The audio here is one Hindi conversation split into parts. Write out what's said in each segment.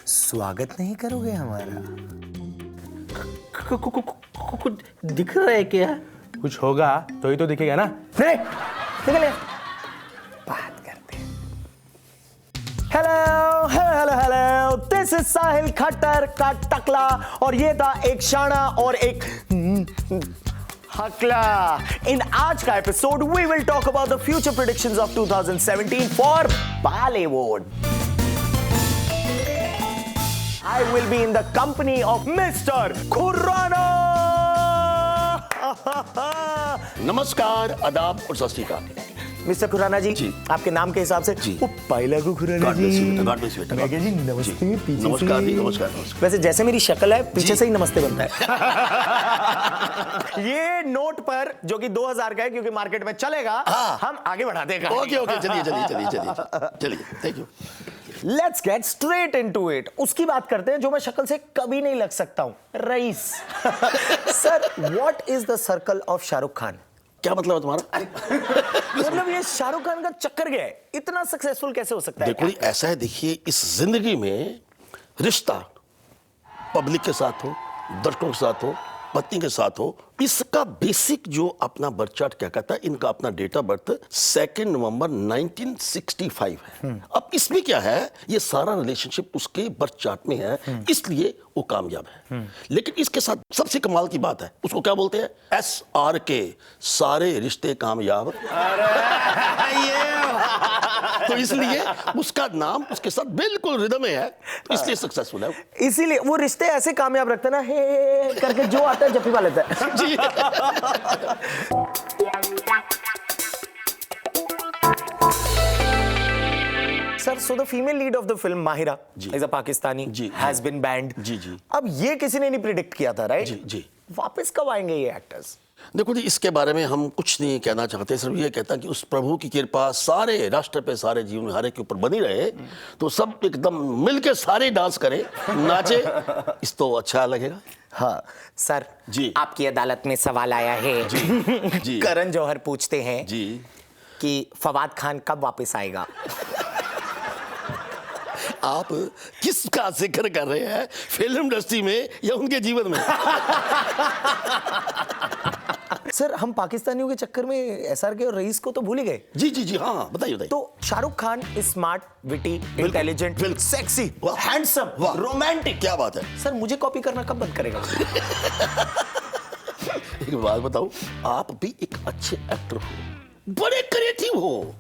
स्वागत नहीं करोगे हमारा? कुछ दिख रहा है क्या? कुछ होगा तो ही तो दिखेगा ना। नहीं, निकल ले। बात करते हैं। Hello hello hello, this is Sahil Khattar का टकला और ये था एक शाना और एक हकला। इन आज का episode we will talk about the future predictions of 2017 for Bollywood. I will be in the company of Mr. Khurana. नमस्कार, आदाब और सत श्री अकाल। मिस्टर खुराना जी, आपके नाम के हिसाब से पहला को खुराना जी। मैं क्या जी, नमस्ते पीछे नमस्कार से। जी, नमस्कार। वैसे जैसे मेरी शक्ल है पीछे से ही नमस्ते बनता है। ये नोट पर जो कि 2000 का है क्योंकि मार्केट में चलेगा, हम आगे बढ़ाते हैं। ओके, चलिए, thank you. Let's get straight into it. उसकी बात करते हैं जो मैं शक्ल से कभी नहीं लग सकता हूं, Raees. Sir, what is the circle of Shahrukh Khan? क्या मतलब है तुम्हारा? मतलब ये शाहरुख खान का चक्कर गया है, इतना सक्सेसफुल कैसे हो सकता है? देखो, ऐसा है, देखिए, इस जिंदगी में रिश्ता पब्लिक के साथ हो, दर्शकों के साथ हो, पत्नी के साथ हो, इसका बेसिक जो अपना बर्थ चार्ट क्या कहता है, इनका अपना डेट ऑफ बर्थ 2 नवंबर 1965 है। अब इसमें क्या है, ये सारा रिलेशनशिप उसके बर्थ चार्ट में है, इसलिए वो कामयाब है। लेकिन इसके साथ सबसे कमाल की बात है, उसको क्या बोलते हैं? SRK, सारे रिश्ते कामयाब। तो इसलिए उसका नाम उसके साथ बिल्कुल रिदम में है, इसलिए सक्सेसफुल है। इसीलिए वो रिश्ते ऐसे कामयाब रखते ना, हे करके जो आता है जप्पी पा लेता है। जी। Sir, so the female lead of the film Mahira is a Pakistani, has been banned. जी। अब ये किसी ने नहीं प्रिडिक्ट किया था, राइट? जी। वापस कब आएंगे ये एक्टर्स? देखो जी, इसके बारे में हम कुछ नहीं कहना चाहते, सिर्फ ये कहता कि उस प्रभु की कृपा सारे राष्ट्र पे, सारे जीवन में हर एक के ऊपर बनी रहे, तो सब एकदम मिलके सारे डांस करें, नाचे, इस तो अच्छा लगेगा। हाँ सर जी, आपकी अदालत में सवाल आया है। जी। करण जौहर पूछते हैं जी कि फवाद खान कब वापस आएगा? आप किसका जिक्र कर रहे हैं, फिल्म इंडस्ट्री में या उनके जीवन में? सर, हम पाकिस्तानियों के चक्कर में SRK और रईस को तो भूल ही गए। जी, हाँ, बताइए। तो Shahrukh Khan is smart, witty, intelligent, sexy, handsome, romantic. क्या बात है सर, मुझे कॉपी करना कब बंद करेगा? एक बात बताओ, आप भी एक अच्छे एक्टर हो, बड़े क्रिएटिव हो,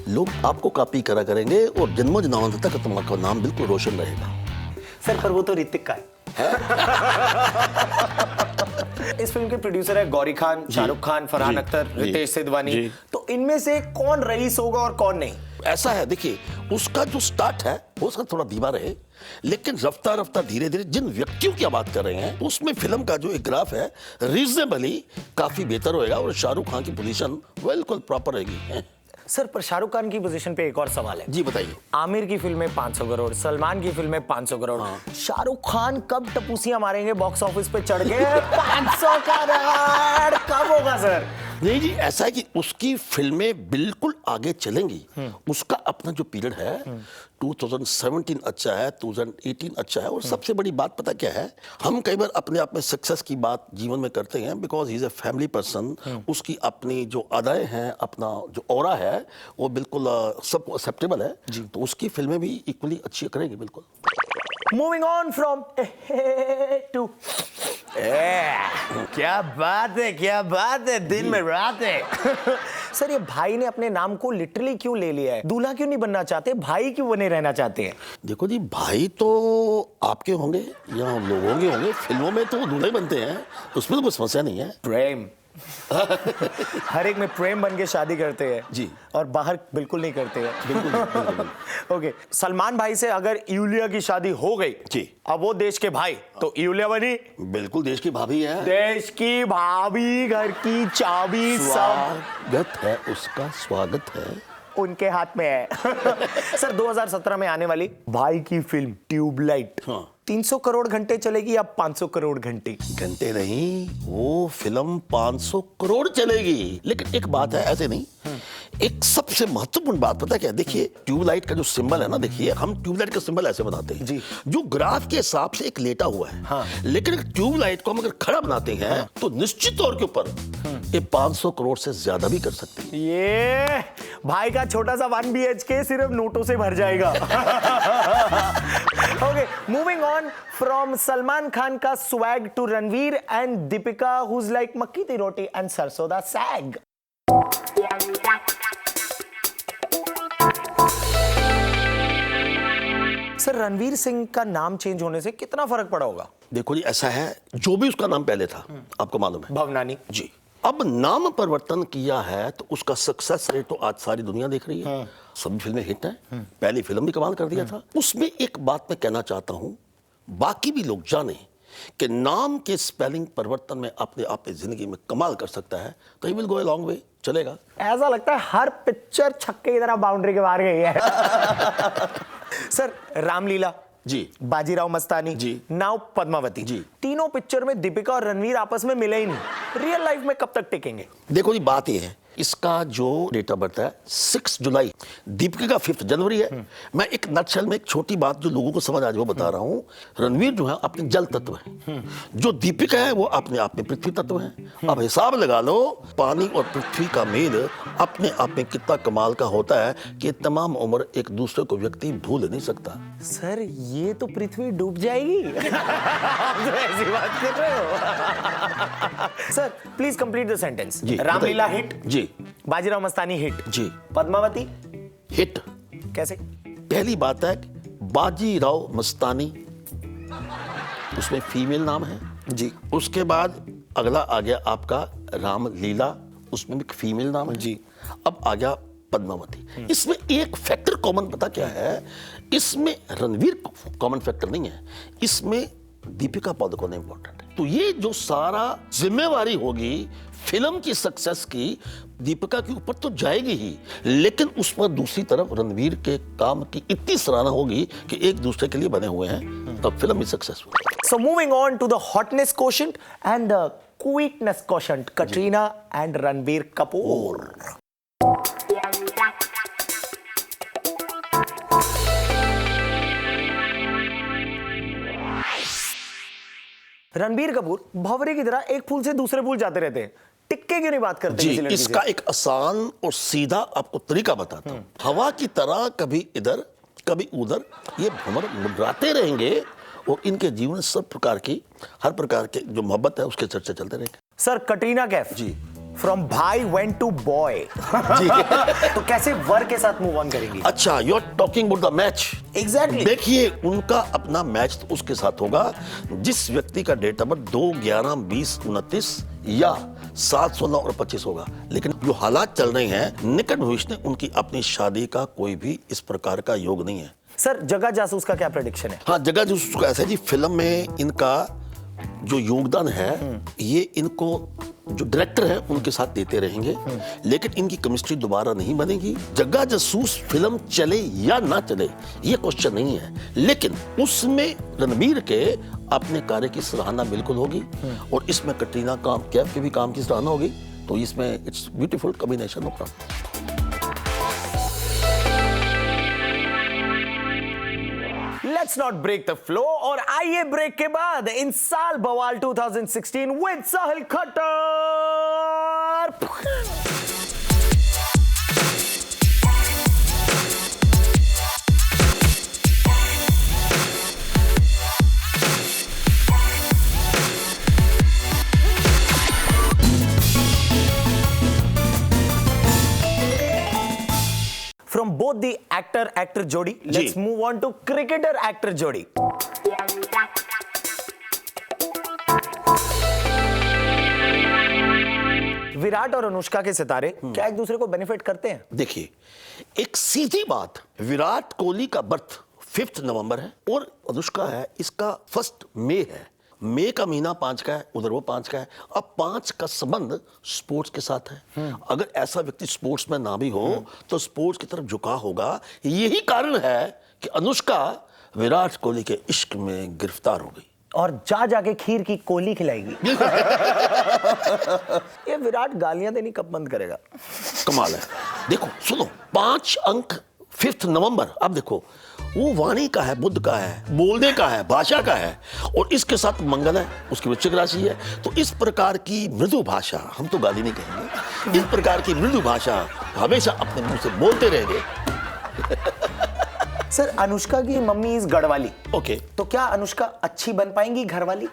लोग आपको कॉपी करा करेंगे और जन्मों जन्मांतर तक तुम्हारा नाम बिल्कुल रोशन रहेगा। सर, पर वो तो ऋतिक का है। इस फिल्म के प्रोड्यूसर है गौरी खान, शाहरुख खान, फरहान अख्तर, रितेश सिद्धवानी। तो इनमें से कौन रईस होगा और कौन नहीं? ऐसा है, देखिए, उसका जो स्टार्ट है वो उसका थोड़ा धीमा रहे, लेकिन रफ्ता रफ्ता धीरे धीरे जिन व्यक्तियों की बात कर रहे हैं उसमें फिल्म का जो एक ग्राफ है रीजनेबली काफी बेहतर होएगा और शाहरुख खान की पोजीशन बिल्कुल प्रॉपर रहेगी। सर, पर शाहरुख खान की पोजीशन पे एक और सवाल है। जी, बताइए। आमिर की फिल्म में 500 करोड़, सलमान की फिल्म में 500 करोड़, शाहरुख खान कब टपूसियां मारेंगे बॉक्स ऑफिस पे चढ़ के 500 करोड़ कब होगा सर? नहीं जी, ऐसा है कि उसकी फिल्में बिल्कुल आगे चलेंगी, उसका अपना जो पीरियड है 2017 अच्छा है, 2018 अच्छा है, और सबसे बड़ी बात पता क्या है, हम कई बार अपने आप में सक्सेस की बात जीवन में करते हैं because he is a family person, उसकी अपनी जो अदाएं हैं, अपना जो ऑरा है वो बिल्कुल सब एक्सेप्टेबल है, तो उसकी फिल्में भी इक्वली अच्छी करेंगी बिल्कुल। Moving on from to क्या बात है, दिन में रात है। सर, ये भाई ने अपने नाम को लिटरली क्यों ले लिया है? दूल्हा क्यों नहीं बनना चाहते, भाई क्यों बने रहना चाहते हैं? देखो जी, भाई तो आपके होंगे या लोगों के होंगे, फिल्मों में तो दूल्हे बनते हैं, उसमें तो कोई समस्या नहीं है। प्रेम हर एक में प्रेम बन के शादी करते हैं जी, और बाहर बिल्कुल नहीं करते हैं। बिल्कुल। ओके, सलमान भाई से अगर यूलिया की शादी हो गई जी, अब वो देश के भाई तो यूलिया बनी बिल्कुल देश की भाभी है, देश की भाभी, घर की चाबी, स्वागत है, उसका स्वागत है, उनके हाथ में है। सर, 2017 में आने वाली भाई की फिल्म ट्यूबलाइट 300 करोड़ घंटे चलेगी या 500 करोड़ घंटे? घंटे नहीं, वो फिल्म 500 करोड़ चलेगी। लेकिन एक बात है, ऐसे नहीं, एक सबसे महत्वपूर्ण बात पता क्या है? देखिए ट्यूबलाइट का जो सिंबल है ना, देखिए हम ट्यूबलाइट का सिंबल ऐसे बनाते हैं जी। जो ग्राफ के हिसाब से एक लेटा हुआ है। हाँ। लेकिन ट्यूबलाइट को हम अगर खड़ा बनाते हैं तो निश्चित तौर के ऊपर ये 500 करोड़ से ज्यादा भी कर सकते हैं। ये भाई का छोटा सा 1 BHK सिर्फ नोटों से भर जाएगा। Okay, moving on from Salman Khan का swag to Ranveer and Deepika whose like makki di roti and सरसों दा सैग। सर, रणवीर सिंह का नाम चेंज होने से कितना फर्क पड़ा होगा? देखो जी, ऐसा है, जो भी उसका नाम पहले था आपको मालूम है, भवनानी जी, अब नाम परिवर्तन किया है तो उसका सक्सेस रेट तो आज सारी दुनिया देख रही है। सभी फिल्में हिट हैं, पहली फिल्म भी कमाल कर दिया था। उसमें एक बात मैं कहना चाहता हूं, बाकी भी लोग जाने कि नाम के स्पेलिंग परिवर्तन में अपने आप जिंदगी में कमाल कर सकता है, तो he will go a long way, चलेगा। ऐसा लगता है हर पिक्चर छक्के की तरह बाउंड्री के बाहर गई है। सर, रामलीला जी, बाजीराव मस्तानी जी, नाउ पद्मावती जी, तीनों पिक्चर में दीपिका और रणवीर आपस में मिले ही नहीं। रियल लाइफ में कब तक टिकेंगे? देखो जी, बात यह है, इसका जो डेट ऑफ बर्थ है 6 जुलाई, दीपिका का 5 जनवरी है। मैं एक नटशेल में एक छोटी बात जो लोगों को समझ आ जाए वो बता रहा हूं। रणवीर जो है अपने जल तत्व है, जो दीपिका है वो अपने आप में पृथ्वी तत्व है। अब हिसाब लगा लो, पानी और पृथ्वी का मेल अपने आप में कितना कमाल का होता है कि तमाम उम्र एक दूसरे को व्यक्ति भूल नहीं सकता। सर, ये तो पृथ्वी डूब जाएगी। आप जो ऐसी बात कर रहे हो। Sir, please complete the sentence. Ramleela hit ji, Bajirao Mastani hit ji, Padmavati hit. कैसे? पहली बात है, बाजीराव मस्तानी, उसमें फीमेल नाम है जी। उसके बाद अगला आ गया आपका रामलीला, उसमें भी फीमेल नाम है जी। अब आ गया पद्मावती। इसमें एक फैक्टर कॉमन पता क्या है? इसमें रणवीर कॉमन फैक्टर नहीं है, इसमें दीपिका पादुकोण इंपॉर्टेंट है। तो ये जो सारा जिम्मेवारी होगी फिल्म की सक्सेस की, दीपिका के ऊपर तो जाएगी ही, लेकिन उस पर दूसरी तरफ रणवीर के काम की इतनी सराहना होगी कि एक दूसरे के लिए बने हुए हैं, तब फिल्म भी successful. So moving on to the hotness quotient and the sweetness quotient, Katrina and Ranbir Kapoor. Ranbir Kapoor भंवरे की तरह एक फूल से दूसरे फूल जाते रहते हैं, टिक्के क्यों नहीं बात करते जी, किसी लड़की इसका से? एक आसान और सीधा आपको तरीका बताता हूं। हवा की तरह कभी इधर कभी उधर ये भंवर मुंडराते रहेंगे और इनके जीवन में सब प्रकार की, हर प्रकार के जो मोहब्बत है उसके चर्चे चलते रहेंगे। सर, कटरीना कैफ जी, फ्रॉम भाई वेंट टू बॉय, जी। तो कैसे वर के साथ मूव ऑन करेंगी? अच्छा, you are talking about the match. Exactly. देखिए, उनका अपना मैच तो उसके साथ होगा जिस व्यक्ति का डेट ऑफ बर्थ 2, 11, 20, 29 या 7, 16 और 25 होगा। लेकिन जो हालात चल रहे हैं निकट भविष्य में, उनकी अपनी शादी का कोई भी इस प्रकार का योग नहीं है। सर, जगह जासूस का क्या प्रेडिक्शन है? हाँ, जगह जो ऐसा है जी, फिल्म में इनका जो योगदान है ये इनको जो डायरेक्टर है उनके साथ देते रहेंगे, लेकिन इनकी केमिस्ट्री दोबारा नहीं बनेगी। जग्गा जासूस फिल्म चले या ना चले ये क्वेश्चन नहीं है, लेकिन उसमें रणबीर के अपने कार्य की सराहना बिल्कुल होगी और इसमें कटरीना कैफ के भी काम की सराहना होगी। तो इसमें it's beautiful combination of. Let's not break the flow और आइए ब्रेक के बाद इन साल बवाल 2016 with Sahil Khattar. From both the actor jodi, let's move on to cricketer actor jodi. Virat और अनुष्का के सितारे क्या एक दूसरे को बेनिफिट करते हैं? देखिए, एक सीधी बात, विराट कोहली का बर्थ 5 नवंबर है और अनुष्का है इसका 1 मई है। मई का महीना 5 का है, उधर वो 5 का है। अब 5 का संबंध स्पोर्ट्स के साथ है। अगर ऐसा व्यक्ति स्पोर्ट्स में ना भी हो तो स्पोर्ट्स की तरफ झुकाव होगा। यही कारण है कि अनुष्का विराट कोहली के इश्क में गिरफ्तार हो गई और जा जाके खीर की कोहली खिलाएगी। ये विराट गालियां देनी कब बंद करेगा? कमाल है। देखो सुनो, 5 अंक 5 नवंबर। अब देखो वो वाणी का है, बुद्ध का है, बोलने का है, भाषा का है, और इसके साथ मंगल है, उसकी वृश्चिक राशि है। तो इस प्रकार की मृदु भाषा, हम तो गाली नहीं कहेंगे, इस प्रकार की मृदु भाषा हमेशा अपने मुंह से बोलते रहेंगे। सर, अनुष्का की मम्मी इज गढ़वाली। ओके, तो क्या अनुष्का अच्छी बन पाएंगी घरवाली?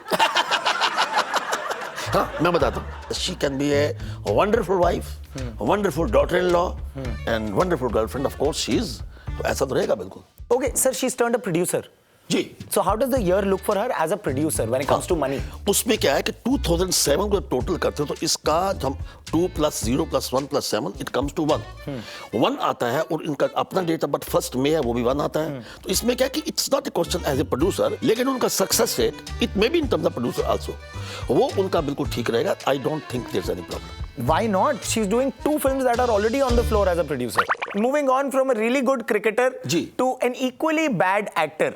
हाँ मैं बताता हूँ। She can be a wonderful wife, wonderful daughter in law and wonderful girlfriend. Of course she is, ऐसा तो रहेगा बिल्कुल। Okay, sir, she's turned a producer. Ji. So how does the year look for her as a producer when it comes to money? उसमें क्या है कि 2007 को टोटल करते हो तो इसका हम 2 + 0 + 1 + 7 इट कम्स टू 1 1 आता है, और इनका अपना डेट ऑफ बर्थ 1 मई है, वो भी 1 आता है। तो इसमें क्या है कि it's not a question as a producer, लेकिन उनका success rate it may be in terms of producer also, वो उनका बिल्कुल ठीक रहेगा। I don't think there is any problem. Why not? She's doing 2 films that are already on the floor as a producer. Moving on from a really good cricketer जी। to an equally bad actor,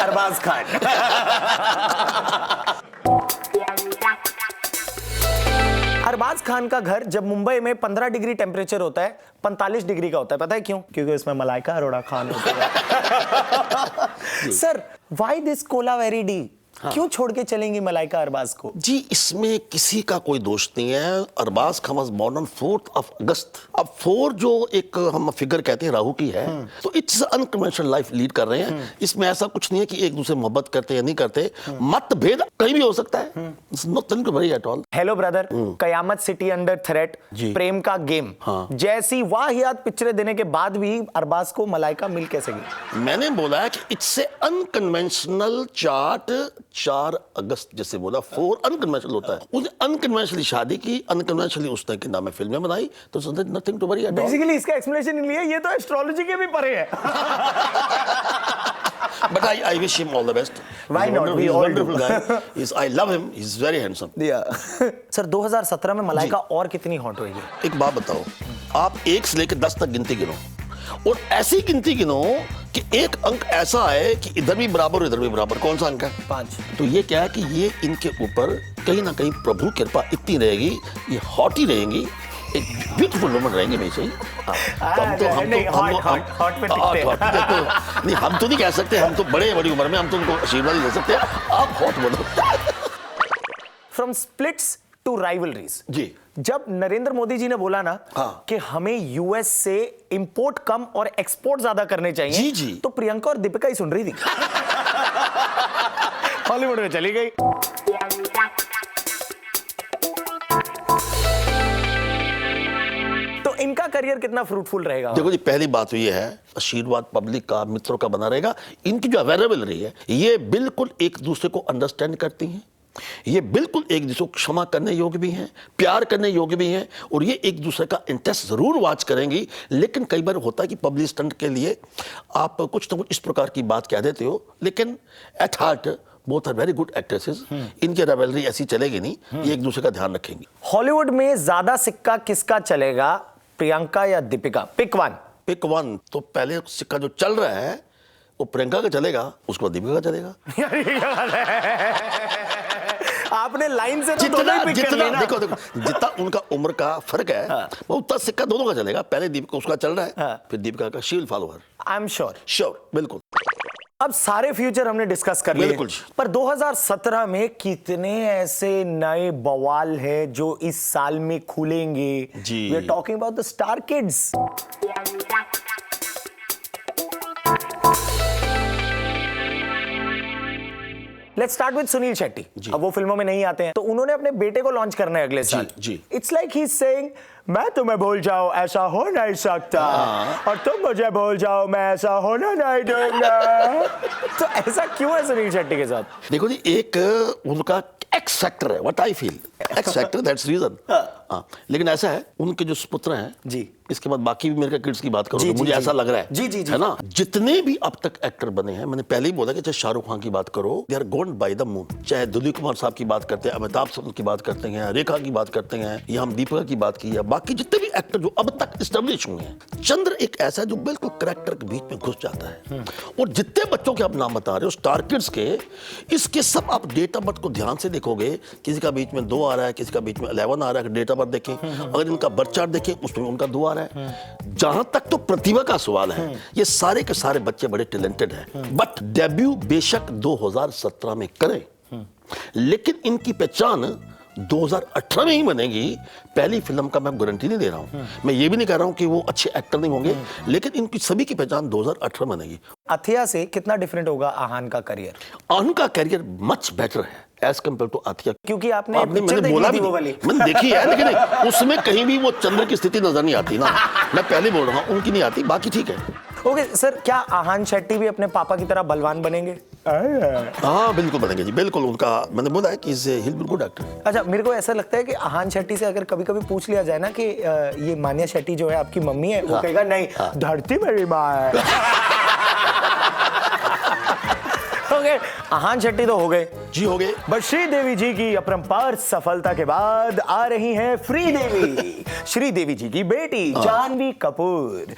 Arbaaz Khan. Arbaaz Khan का घर जब मुंबई में 15 डिग्री टेम्परेचर होता है, 45 डिग्री का होता है। पता है क्यों? क्योंकि इसमें मलाइका अरोड़ा खान होता है। Sir, why this Kolaveri D? क्यों छोड़ के चलेंगी मलाइका अरबाज को? जी, इसमें किसी का कोई दोष नहीं है। Arbaaz Khan was born on 4 August. अब 4 जो एक हम फिगर कहते हैं राहु की है, तो इट्स अनकन्वेंशनल लाइफ लीड कर रहे हैं। इसमें ऐसा कुछ नहीं है कि एक दूसरे मोहब्बत करते या नहीं करते, मतभेद कहीं भी हो सकता है। Not very at all. Hello brother, Qayamat city under threat, Prem का गेम जैसी वाहियात पिक्चरें देने के बाद भी अरबाज को मलाइका मिल कैसे गई? मैंने बोला है कि इट्स ए अनकन्वेंशनल चार्ट। 4 अगस्त जैसे बोला, 4 अनकन्वेंशनल होता है। उसने अनकन्वेंशनली शादी की, अनकन्वेंशनली उसने के नाम में फिल्में बनाई, तो nothing to worry at all. Basically इसका एक्सप्लेनेशन ये है, ये तो एस्ट्रोलॉजी के भी परे है। But I wish him all the best. Why not? We He's a all wonderful do. guy. I love him. He's very handsome. Sir, 2017 में मलाइका और कितनी हॉट होगी? एक बात बताओ, आप 1 से लेकर 10 तक गिनती गिनो, और ऐसी गिनती गिनो कि एक अंक ऐसा है कि इधर भी बराबर इधर भी बराबर। कौन सा अंक है? 5। तो ये क्या है कि ये इनके ऊपर कहीं ना कहीं प्रभु कृपा इतनी रहेगी, ये हॉट ही रहेंगी, एक ब्यूटीफुल वुमन रहेंगे वैसे ही। नहीं, हम तो नहीं कह सकते, हम तो बड़े बड़ी उम्र में, हम तो उनको आशीर्वाद ही दे सकते हैं, आप हॉट बनो। From splits to rivalries. जी। जब नरेंद्र मोदी जी ने बोला ना कि हमें यूएस से इंपोर्ट कम और एक्सपोर्ट ज्यादा करने चाहिए, जी जी, तो प्रियंका और दीपिका ही सुन रही थी। हॉलीवुड में चली गई। तो इनका करियर कितना फ्रूटफुल रहेगा? देखो जी, पहली बात तो ये है, आशीर्वाद पब्लिक का, मित्रों का बना रहेगा। इनकी जो अवेलेबल रही है, ये बिल्कुल एक दूसरे को अंडरस्टैंड करती हैं, ये बिल्कुल एक दूसरे को क्षमा करने योग्य भी हैं, प्यार करने योग्य भी हैं, और ये एक दूसरे का इंटरेस्ट जरूर वॉच करेंगी। लेकिन कई बार होता है कि पब्लिक स्टंट के लिए आप कुछ ना कुछ इस प्रकार की बात कह देते हो, लेकिन at heart both are very good actresses. इनकी राइवलरी ऐसी चलेगी नहीं, ये एक दूसरे का ध्यान रखेंगी। हॉलीवुड में ज्यादा सिक्का किसका चलेगा, प्रियंका या Deepika? Pick one. Pick one. तो पहले सिक्का जो चल रहा है वो प्रियंका का चलेगा, उसके बाद दीपिका का चलेगा। आपने लाइन से तो दोनों ही पिक कर लिया ना। देखो जितना उनका उम्र का फर्क है, वो उतना सिक्का दोनों का चलेगा। पहले दीपिका उसका चल रहा है, फिर दीपिका का, she will follow her. I am sure. बिल्कुल। अब सारे फ्यूचर हमने डिस्कस कर लिए, बिल्कुल। पर 2017 में कितने ऐसे नए बवाल हैं जो इस साल में खुलेंगे? जी। We are talking about the star kids. Let's start with Sunil Shetty. अब वो फिल्मों में नहीं आते हैं, तो उन्होंने अपने बेटे को लॉन्च करना है अगले साल। जी। It's like he is saying, मैं तुम्हें भूल जाऊं ऐसा हो नहीं सकता, और तुम मुझे भूल जाओ मैं ऐसा होना नहीं दूंगा। तो ऐसा क्यों है सुनील शेट्टी के साथ? देखो जी, एक उनका एक्स फैक्टर है, what I feel, X factor, that's reason. लेकिन ऐसा है, उनके जो सुपुत्र हैं जी, इसके बाद बाकी भी मेरे किड्स की बात करो जी, तो जी, मुझे जी। ऐसा लग रहा है जी, जी, जी। है ना, जितने भी अब तक एक्टर बने हैं, मैंने पहले ही बोला कि चाहे शाहरुख खान की बात करो, they are gone by the moon. चाहे दिलीप कुमार साहब की बात करते हैं, अमिताभ बच्चन की बात करते हैं, रेखा की बात करते हैं, या हम दीपिका की बात की है, बाकी जितने भी एक्टर जो अब तक एस्टेब्लिश हुए हैं, चंद्र एक ऐसा है जो बिल्कुल कैरेक्टर के बीच में घुस जाता है। और जितने बच्चों के आप नाम बता रहे हो स्टार किड्स के, इसके सब आप डेट ऑफ बर्थ को ध्यान से देखोगे, किसी का बीच में 2 आ रहा है, किसी का बीच में 11 आ रहा है, डेट ऑफ बर्थ देखें, अगर इनका बर्थ चार्ट देखें उसमें उनका 2 आ रहा है। जहां तक तो प्रतिभा का सवाल है, ये सारे के सारे बच्चे बड़े टैलेंटेड हैं, बट डेब्यू बेशक 2017 में करें, लेकिन इनकी पहचान 2018 में ही बनेगी। पहली फिल्म का मैं गारंटी नहीं दे रहा हूं, मैं ये भी नहीं कह रहा हूं कि वो अच्छे एक्टर नहीं होंगे, लेकिन इनकी सभी की पहचान 2018 में बनेगी। अथिया से कितना डिफरेंट होगा आहान का करियर? आहान का करियर मच बेटर है एज कम्पेयर टू अथिया, क्योंकि आपने मैंने देखी बोला थी भी वो नहीं। वाली। मैंने देखी है, लेकिन उसमें कहीं भी वो चंद्र की स्थिति नजर नहीं आती ना, मैं पहले बोल रहा हूँ उनकी नहीं आती, बाकी ठीक है। ओके सर, क्या आहान शेट्टी भी अपने पापा की तरह बलवान बनेंगे? हाँ बिल्कुल बनेंगे जी, बिल्कुल। उनका मैंने बोला है कि ही बिल्कुल डॉक्टर। अच्छा, मेरे को ऐसा लगता है कि आहान शेट्टी से अगर कभी कभी पूछ लिया जाए ना कि ये मान्या शेट्टी जो है आपकी मम्मी है, वो कहेगा नहीं, धरती मेरी माँ है। ओके, आहान शेट्टी तो हो गए जी, हो गए। बट श्रीदेवी जी की अपरंपार सफलता के बाद आ रही हैं श्रीदेवी। श्रीदेवी जी की बेटी जानवी कपूर।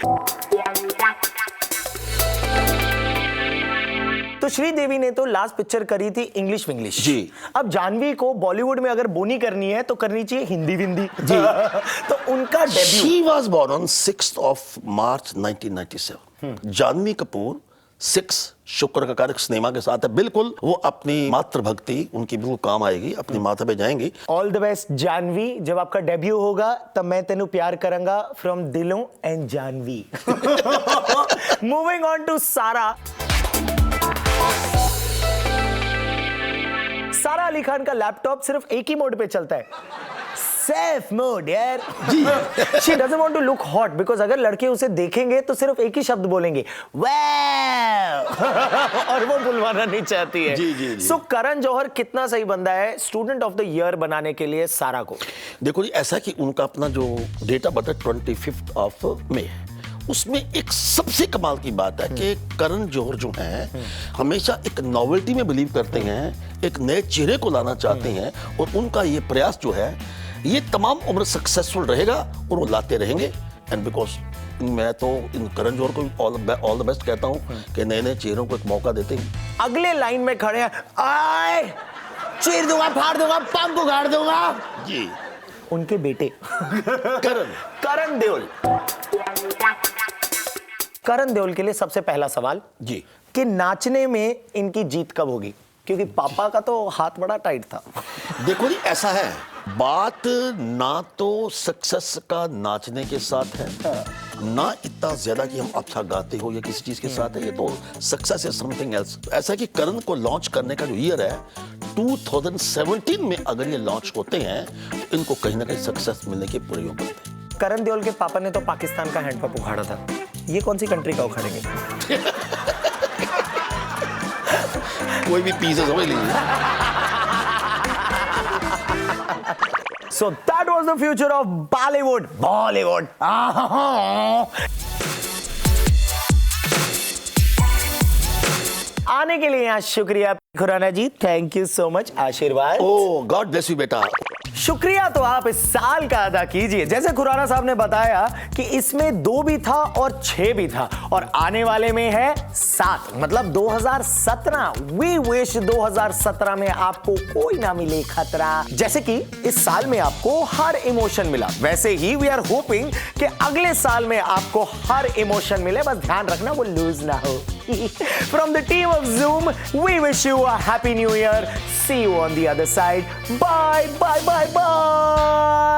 तो श्रीदेवी ने तो लास्ट पिक्चर करी थी इंग्लिश विंग्लिश जी। अब जानवी को बॉलीवुड में अगर बोनी करनी है तो करनी चाहिए हिंदी विंदी जी। तो उनका debut. She was born on 6th of March 1997। Janhvi Kapoor 6 शुक्र का कारक सिनेमा के साथ है, बिल्कुल वो अपनी मातृभक्ति उनकी बिल्कुल काम आएगी, अपनी माता पे जाएंगी। ऑल द बेस्ट जानवी, जब आपका डेब्यू होगा तब मैं तेनू प्यार करूंगा फ्रॉम दिलों and Janhvi. Moving on to Sara. Sara Ali Khan का लैपटॉप सिर्फ एक ही मोड पे चलता है, सेफ मोड यार। She doesn't want to look hot because अगर लड़के उसे देखेंगे तो सिर्फ एक ही शब्द बोलेंगे, वाव। और वो बुलवाना नहीं चाहती है। जी, जी, जी। सो करण जौहर कितना सही बंदा है स्टूडेंट ऑफ द ईयर बनाने के लिए सारा को? देखो जी, ऐसा कि उनका अपना जो date of birth 25 of May है, उसमें एक सबसे कमाल की बात है कि करण जौहर जो हैं हमेशा एक नॉवेल्टी में बिलीव करते हैं, एक नए चेहरे को लाना चाहते हैं, और उनका ये प्रयास जो है ये तमाम उम्र सक्सेसफुल रहेगा और वो लाते रहेंगे। एंड बिकॉज मैं तो इन करण जौहर को ऑल द बेस्ट कहता हूँ कि नए नए चेहरों को एक मौका देते हैं। अगले लाइन में खड़े हैं, आए चीर दूंगा, फाड़ दूंगा, पंप उगाड़ दूंगा जी, उनके बेटे करण देओल। करण देओल के लिए सबसे पहला सवाल जी, कि नाचने में इनकी जीत कब होगी, क्योंकि पापा का तो हाथ बड़ा टाइट था। देखो जी, ऐसा है, बात ना तो सक्सेस का नाचने के साथ है, ना इतना ज्यादा कि हम अच्छा गाते हो या किसी चीज के साथ है, ये तो सक्सेस इज समथिंग एल्स। ऐसा है कि करण को लॉन्च करने का जो ईयर है 2017 में अगर ये लॉन्च होते हैं तो इनको कहीं ना कहीं सक्सेस मिलने के पूरे योग बनते हैं। करण देओल के पापा ने तो पाकिस्तान का हैंडपंप उखाड़ा था, ये कौन सी कंट्री का उखाड़ेंगे? कोई भी पीस समझ लीजिए। So that was the future of Bollywood. Bollywood. आने के लिए यहाँ शुक्रिया खुराना जी, थैंक यू सो मच। आशीर्वाद। ओह गॉड ब्लेस यू बेटा। शुक्रिया तो आप इस साल का अदा कीजिए। जैसे खुराना साहब ने बताया कि इसमें 2 भी था और 6 भी था, और आने वाले में है 7, मतलब 2017। वी विश 2017 में आपको कोई ना मिले खतरा। जैसे कि इस साल में आपको हर इमोशन मिला, वैसे ही वी आर होपिंग कि अगले साल में आपको हर इमोशन मिले, बस ध्यान रखना वो लूज ना हो। From the team of Zoom, we wish you a happy new year. See you on the other side. Bye, bye, bye, bye.